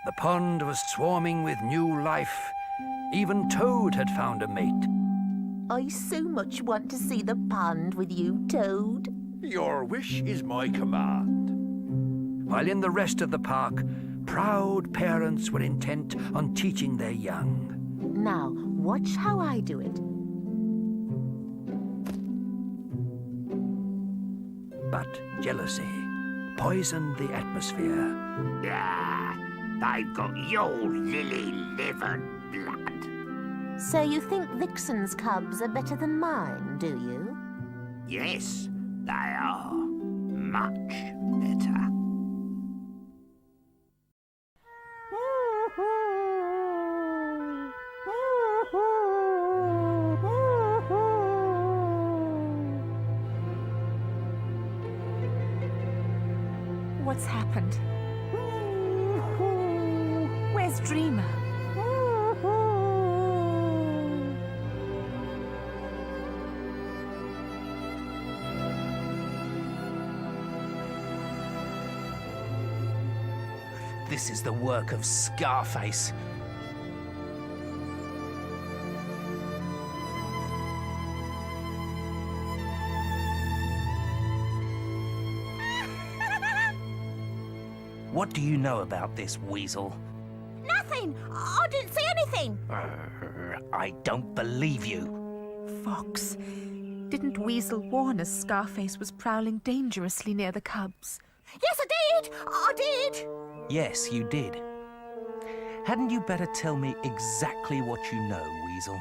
The pond was swarming with new life. Even Toad had found a mate. I so much want to see the pond with you, Toad. Your wish is my command. While in the rest of the park, proud parents were intent on teaching their young. Now, watch how I do it. But jealousy poisoned the atmosphere. They've got your lily-livered blood. So you think Vixen's cubs are better than mine, do you? Yes, they are. Much better. What's happened? Where's Dreamer? This is the work of Scarface. What do you know about this, Weasel? Nothing! I didn't see anything! I don't believe you. Fox, didn't Weasel warn us Scarface was prowling dangerously near the cubs? Yes, I did! I did! Yes, you did. Hadn't you better tell me exactly what you know, Weasel?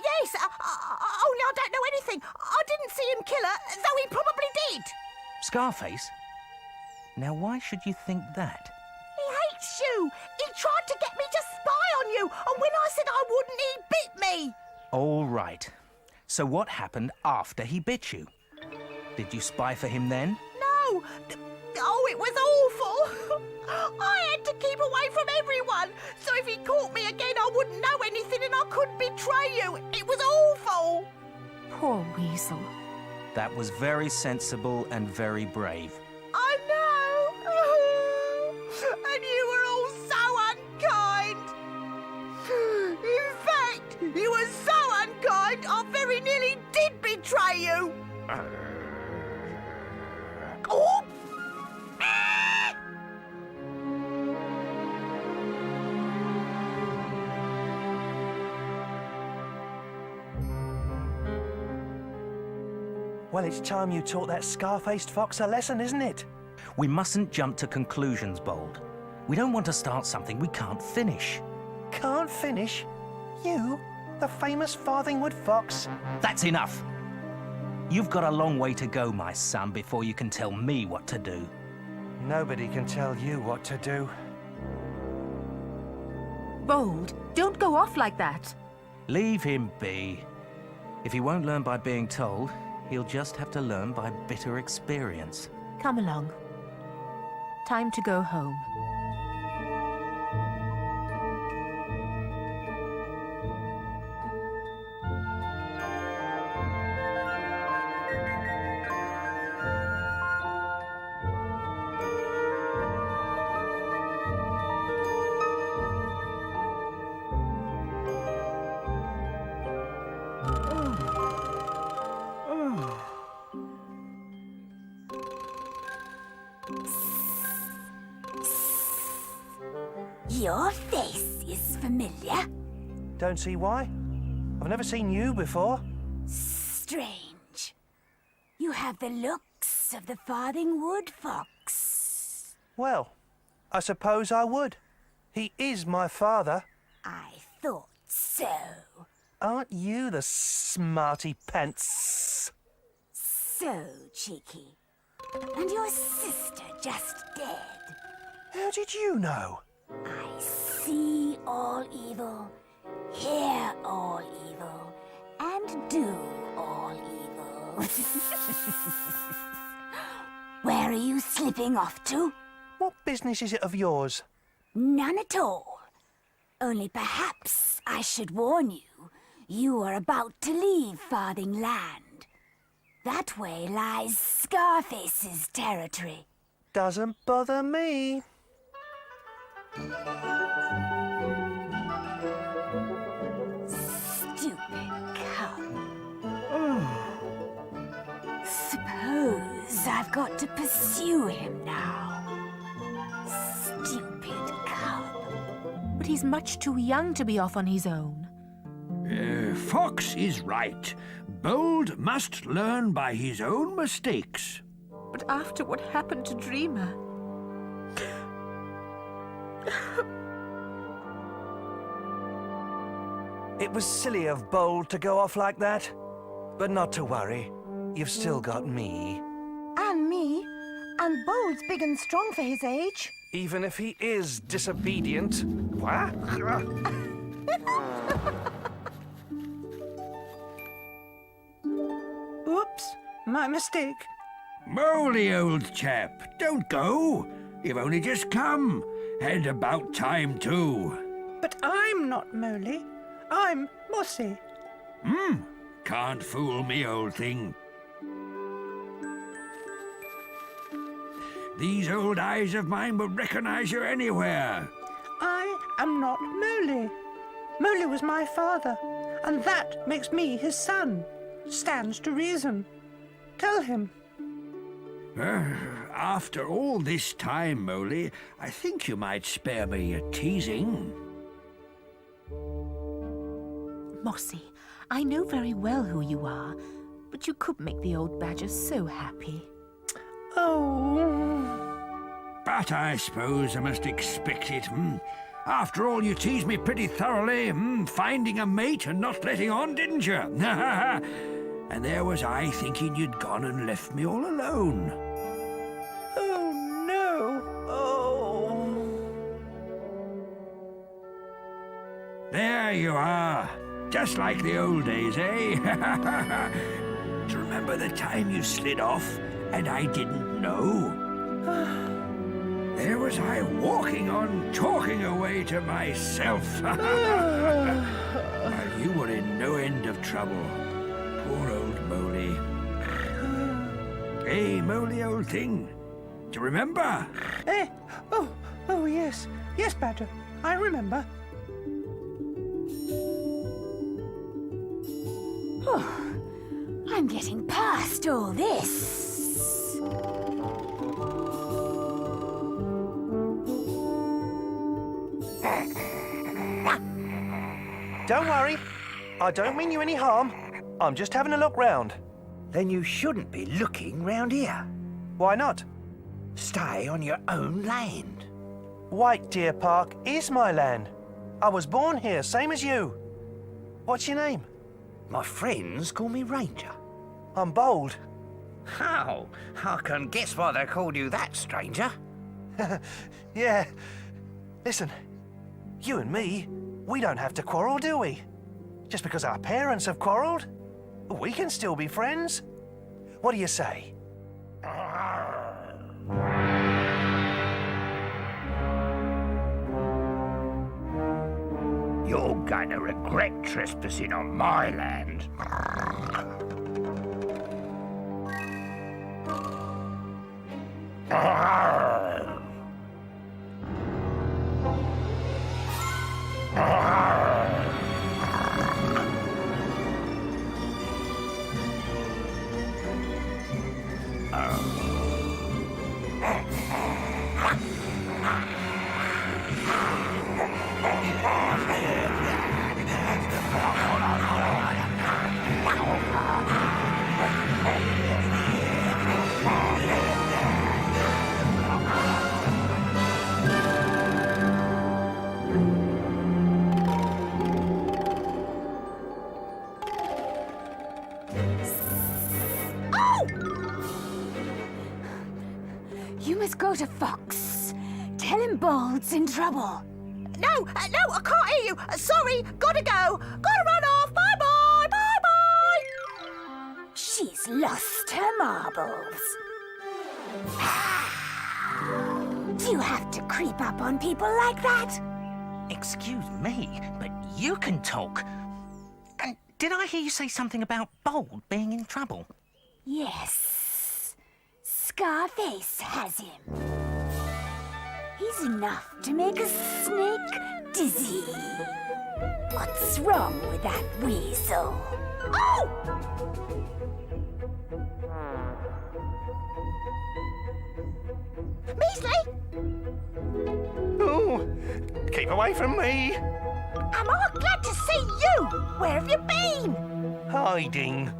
Yes, only I don't know anything. I didn't see him kill her, though he probably did. Scarface? Now, why should you think that? He hates you. He tried to get me to spy on you, and when I said I wouldn't, he bit me. All right. So what happened after he bit you? Did you spy for him then? No. Oh, it was awful. I had to keep away from everyone, so if he caught me again, I wouldn't know anything and I couldn't betray you. It was awful. Poor Weasel. That was very sensible and very brave. I know. And you were all so unkind. In fact, you were so unkind, I very nearly did betray you. Oh! Well, it's time you taught that scar-faced fox a lesson, isn't it? We mustn't jump to conclusions, Bold. We don't want to start something we can't finish. Can't finish? You, the famous Farthing Wood fox? That's enough! You've got a long way to go, my son, before you can tell me what to do. Nobody can tell you what to do. Bold, don't go off like that. Leave him be. If he won't learn by being told, he'll just have to learn by bitter experience. Come along. Time to go home. Your face is familiar. Don't see why. I've never seen you before. Strange. You have the looks of the Farthing Wood fox. Well, I suppose I would. He is my father. I thought so. Aren't you the smarty pants? So cheeky. And your sister just dead. How did you know? I see all evil, hear all evil, and do all evil. Where are you slipping off to? What business is it of yours? None at all. Only perhaps I should warn you, you are about to leave Farthing Land. That way lies Scarface's territory. Doesn't bother me. I've got to pursue him now. Stupid cub. But he's much too young to be off on his own. Fox is right. Bold must learn by his own mistakes. But after what happened to Dreamer... It was silly of Bold to go off like that. But not to worry. You've still got me. And me. And Bold's big and strong for his age. Even if he is disobedient. What? Oops, my mistake. Moley, old chap, don't go. You've only just come. And about time, too. But I'm not Moley. I'm Mossy. Can't fool me, old thing. These old eyes of mine will recognize you anywhere. I am not Moley. Moley was my father, and that makes me his son. Stands to reason. Tell him. After all this time, Moley, I think you might spare me a teasing. Mossy, I know very well who you are, but you could make the old badger so happy. Oh. But I suppose I must expect it. After all, you teased me pretty thoroughly, finding a mate and not letting on, didn't you? And there was I thinking you'd gone and left me all alone. Oh, no. Oh. There you are. Just like the old days, eh? Do you remember the time you slid off and I didn't know? There was I walking on, talking away to myself. While you were in no end of trouble. Poor old Moley. Hey, Moley, old thing. Do you remember? Oh, yes. Yes, Badger. I remember. I'm getting past all this. Don't worry. I don't mean you any harm. I'm just having a look round. Then you shouldn't be looking round here. Why not? Stay on your own land. White Deer Park is my land. I was born here, same as you. What's your name? My friends call me Ranger. I'm Bold. How? I can guess why they called you that, stranger. Yeah. Listen, you and me, we don't have to quarrel, do we? Just because our parents have quarreled, we can still be friends. What do you say? You're going to regret trespassing on my land. You must go to Fox. Tell him Bold's in trouble. No, I can't hear you. Sorry, gotta go. Gotta run off. Bye-bye, bye-bye. She's lost her marbles. Do you have to creep up on people like that? Excuse me, but you can talk. And did I hear you say something about Bold being in trouble? Yes. Scarface has him. He's enough to make a snake dizzy. What's wrong with that weasel? Oh! Keep away from me. Am I glad to see you? Where have you been? Hiding.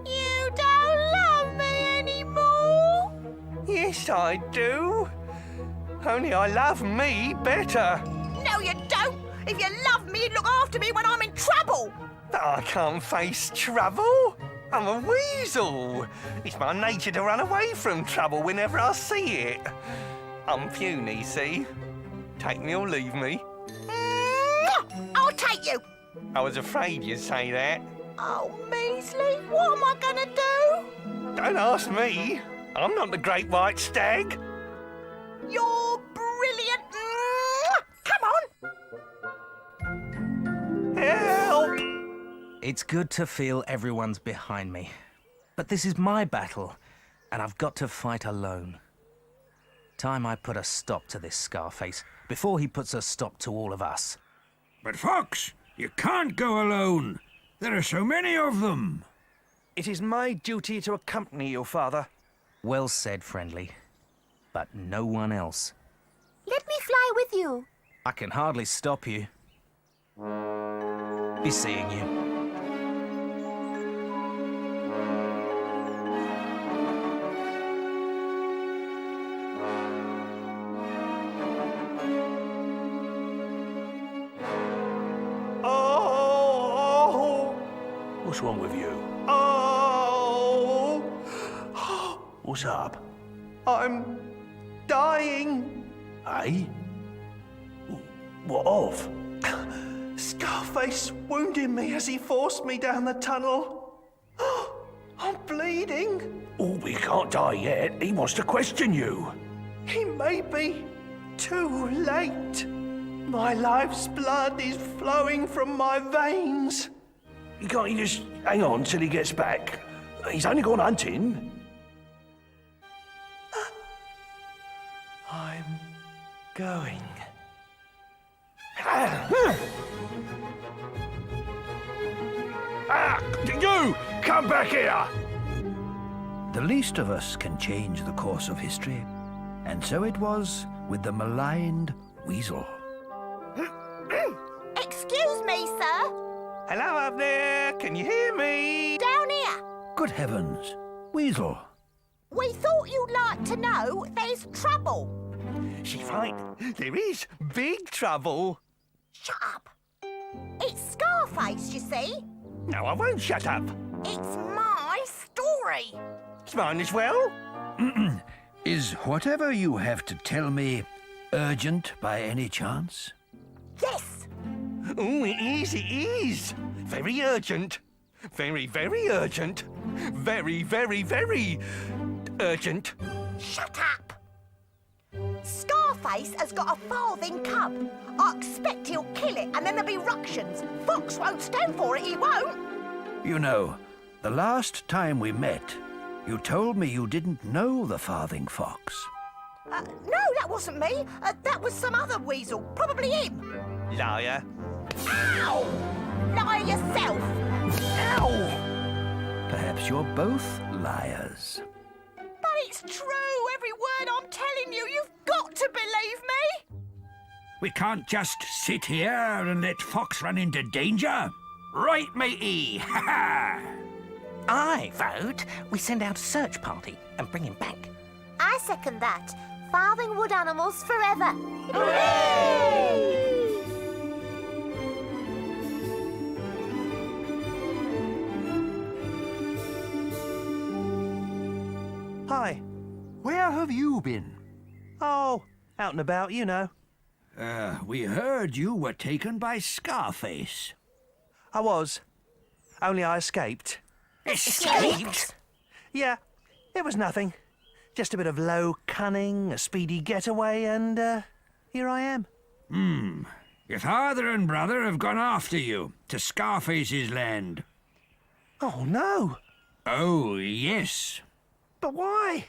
You don't love me anymore? Yes, I do. Only I love me better. No, you don't. If you love me, you'd look after me when I'm in trouble. I can't face trouble. I'm a weasel. It's my nature to run away from trouble whenever I see it. I'm puny, see? Take me or leave me. I'll take you. I was afraid you'd say that. Oh, Measley, what am I gonna do? Don't ask me. I'm not the great white stag. You're brilliant. Come on. Help! It's good to feel everyone's behind me. But this is my battle, and I've got to fight alone. Time I put a stop to this Scarface, before he puts a stop to all of us. But Fox, you can't go alone. There are so many of them. It is my duty to accompany you, Father. Well said, friendly. But no one else. Let me fly with you. I can hardly stop you. Be seeing you. What's wrong with you? Oh! What's up? I'm dying. Eh? What of? Scarface wounded me as he forced me down the tunnel. I'm bleeding. Oh, we can't die yet. He wants to question you. He may be too late. My life's blood is flowing from my veins. Can't you just hang on till he gets back? He's only gone hunting. I'm going. You! Come back here! The least of us can change the course of history. And so it was with the maligned weasel. Excuse me, sir. Hello up there, can you hear me? Down here. Good heavens, weasel. We thought you'd like to know there's trouble. She's right, there is big trouble. Shut up. It's Scarface, you see. No, I won't shut up. It's my story. It's mine as well. Is whatever you have to tell me urgent by any chance? Yes. Oh, it is. Very urgent. Very, very urgent. Very, very, very urgent. Shut up. Scarface has got a farthing cub. I expect he'll kill it and then there'll be ructions. Fox won't stand for it, he won't. You know, the last time we met, you told me you didn't know the farthing fox. No, that wasn't me. That was some other weasel. Probably him. Liar. Ow! Lie yourself. Ow! Perhaps you're both liars. But it's true, every word I'm telling you. You've got to believe me. We can't just sit here and let Fox run into danger. Right, matey. Ha ha! I vote we send out a search party and bring him back. I second that. Farthing Wood animals forever. Hi. Where have you been? Oh, out and about, you know. We heard you were taken by Scarface. I was. Only I escaped. Escaped? Yeah, it was nothing. Just a bit of low cunning, a speedy getaway, and here I am. Your father and brother have gone after you to Scarface's land. Oh, no. Oh, yes. But why?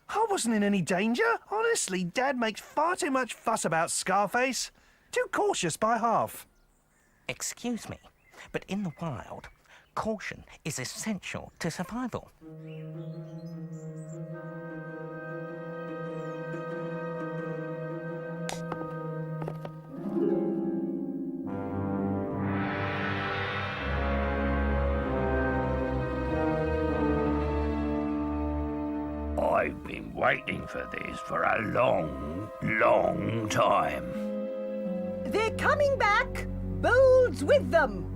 I wasn't in any danger. Honestly, Dad makes far too much fuss about Scarface. Too cautious by half. Excuse me, but in the wild, caution is essential to survival. Been waiting for this for a long, long time. They're coming back. Bold's with them.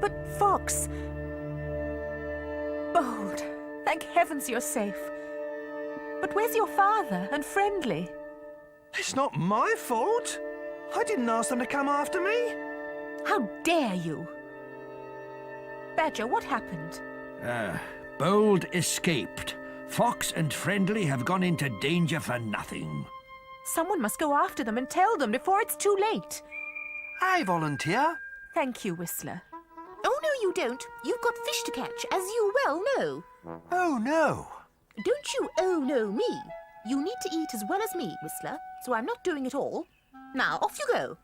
But Fox... Bold, thank heavens you're safe. But where's your father and Friendly? It's not my fault. I didn't ask them to come after me. How dare you? Badger, what happened? Bold escaped. Fox and Friendly have gone into danger for nothing. Someone must go after them and tell them before it's too late. I volunteer. Thank you, Whistler. Oh, no, you don't. You've got fish to catch, as you well know. Oh, no. Don't you oh no me. You need to eat as well as me, Whistler, so I'm not doing it all. Now, off you go.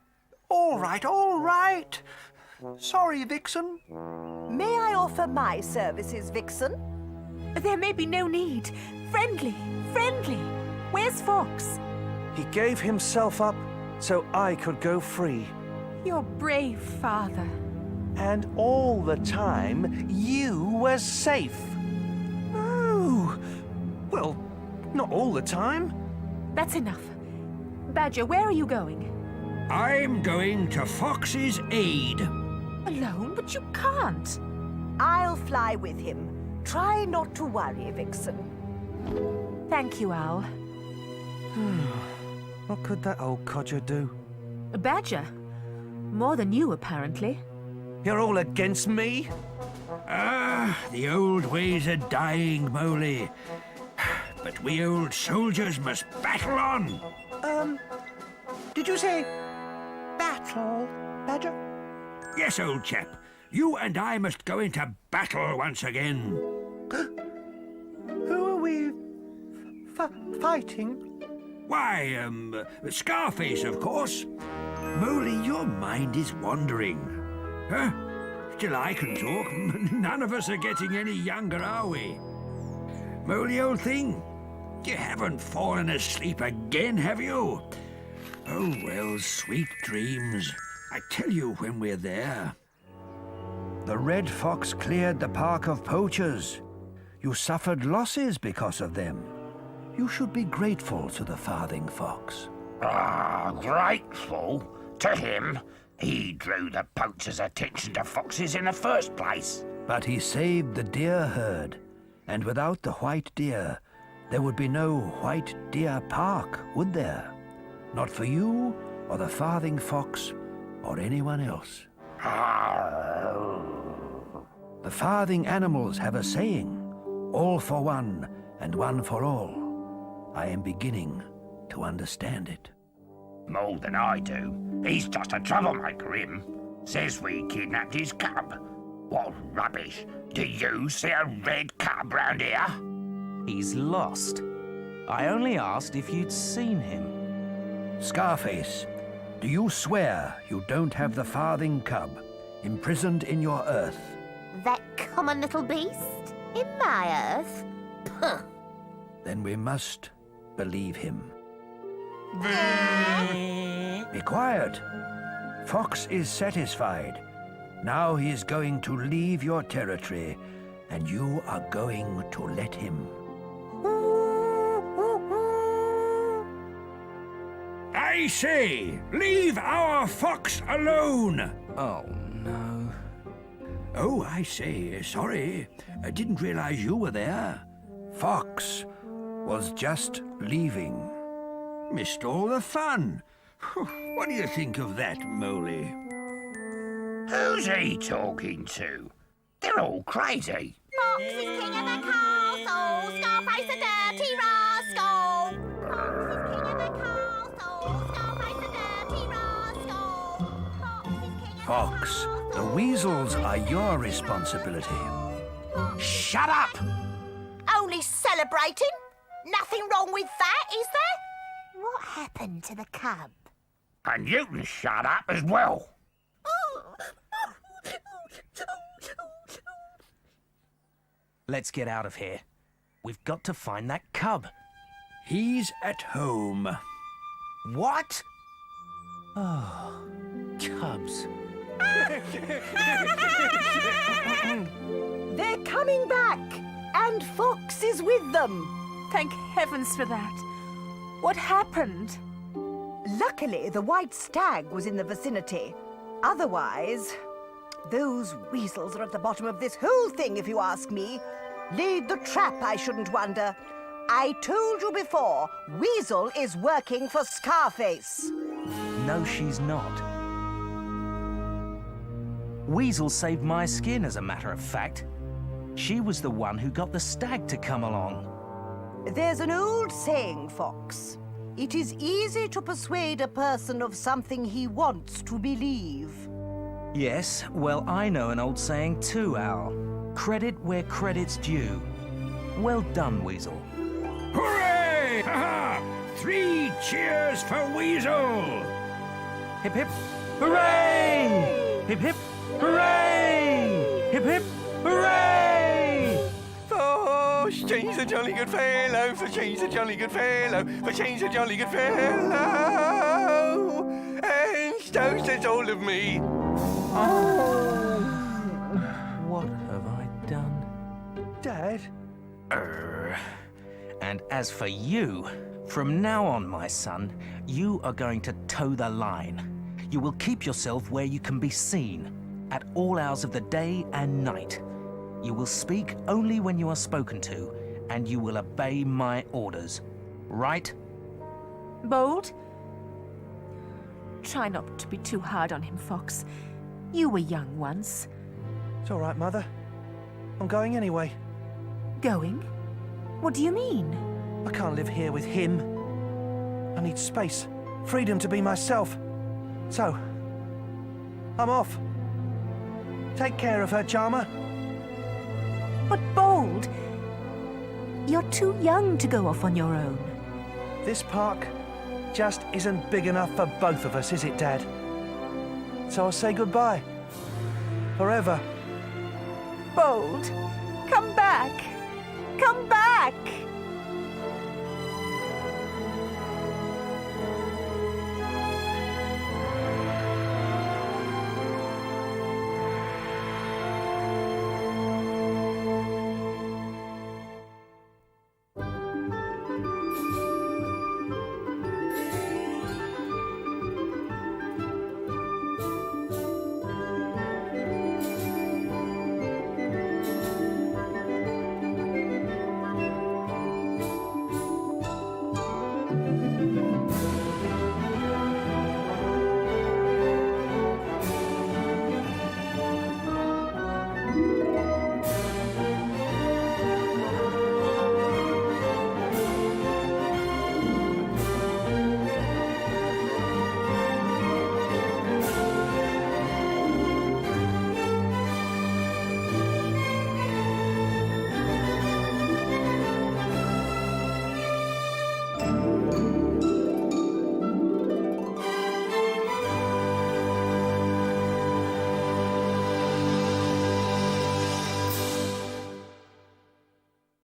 All right, all right. Sorry, Vixen. May I offer my services, Vixen? There may be no need. Friendly, Friendly. Where's Fox? He gave himself up so I could go free. Your brave father. And all the time, you were safe. Oh. Well, not all the time. That's enough. Badger, where are you going? I'm going to Fox's aid. Alone? But you can't. I'll fly with him. Try not to worry, Vixen. Thank you, Owl. What could that old codger do? Badger? More than you, apparently. You're all against me? The old ways are dying, Moley. But we old soldiers must battle on. Did you say battle, Badger? Yes, old chap. You and I must go into battle once again. Who are we fighting? Why, Scarface, of course. Moley, your mind is wandering. Huh? Still, I can talk. None of us are getting any younger, are we? Moley, old thing, you haven't fallen asleep again, have you? Oh, well, sweet dreams. I tell you when we're there. The Red Fox cleared the park of poachers. You suffered losses because of them. You should be grateful to the Farthing Fox. Grateful? To him? He drew the poachers' attention to foxes in the first place. But he saved the deer herd, and without the white deer, there would be no White Deer Park, would there? Not for you, or the Farthing Fox, or anyone else. The Farthing animals have a saying, all for one, and one for all. I am beginning to understand it. More than I do. He's just a troublemaker, him. Says we kidnapped his cub. What rubbish. Do you see a red cub round here? He's lost. I only asked if you'd seen him. Scarface, do you swear you don't have the Farthing cub imprisoned in your earth? That common little beast? In my earth? Puh. Then we must believe him. Be quiet. Fox is satisfied. Now he is going to leave your territory, and you are going to let him. I say, leave our fox alone! Oh, no. Oh, I say, sorry. I didn't realize you were there. Fox was just leaving. Missed all the fun. What do you think of that, Moley? Who's he talking to? They're all crazy. Fox is king of the castle. Scarface a dirty rascal. Fox is king of the castle. Scarface a dirty rascal. Fox is king of the Fox, castle. the weasels are your responsibility. Shut up! Only celebrating? Nothing wrong with that, is there? What happened to the cub? And you can shut up as well. Let's get out of here. We've got to find that cub. He's at home. What? Oh, cubs. They're coming back, and Fox is with them. Thank heavens for that. What happened? Luckily, the white stag was in the vicinity. Otherwise, those weasels are at the bottom of this whole thing, if you ask me. Laid the trap, I shouldn't wonder. I told you before, Weasel is working for Scarface. No, she's not. Weasel saved my skin, as a matter of fact. She was the one who got the stag to come along. There's an old saying, Fox. It is easy to persuade a person of something he wants to believe. Yes, well, I know an old saying too, Al. Credit where credit's due. Well done, Weasel. Hooray! Ha-ha! 3 cheers for Weasel! Hip hip, hooray! Hip hip, hooray! Hip hip, hooray! For change the jolly good fellow, for change the jolly good fellow, for change the jolly good fellow. And toast is all of me. What have I done? Dad? And as for you, from now on, my son, you are going to toe the line. You will keep yourself where you can be seen, at all hours of the day and night. You will speak only when you are spoken to, and you will obey my orders. Right? Bold? Try not to be too hard on him, Fox. You were young once. It's all right, Mother. I'm going anyway. Going? What do you mean? I can't live here with him. I need space, freedom to be myself. So, I'm off. Take care of her, Charmer. But Bold, you're too young to go off on your own. This park just isn't big enough for both of us, is it, Dad? So I'll say goodbye. Forever. Bold, come back! Come back!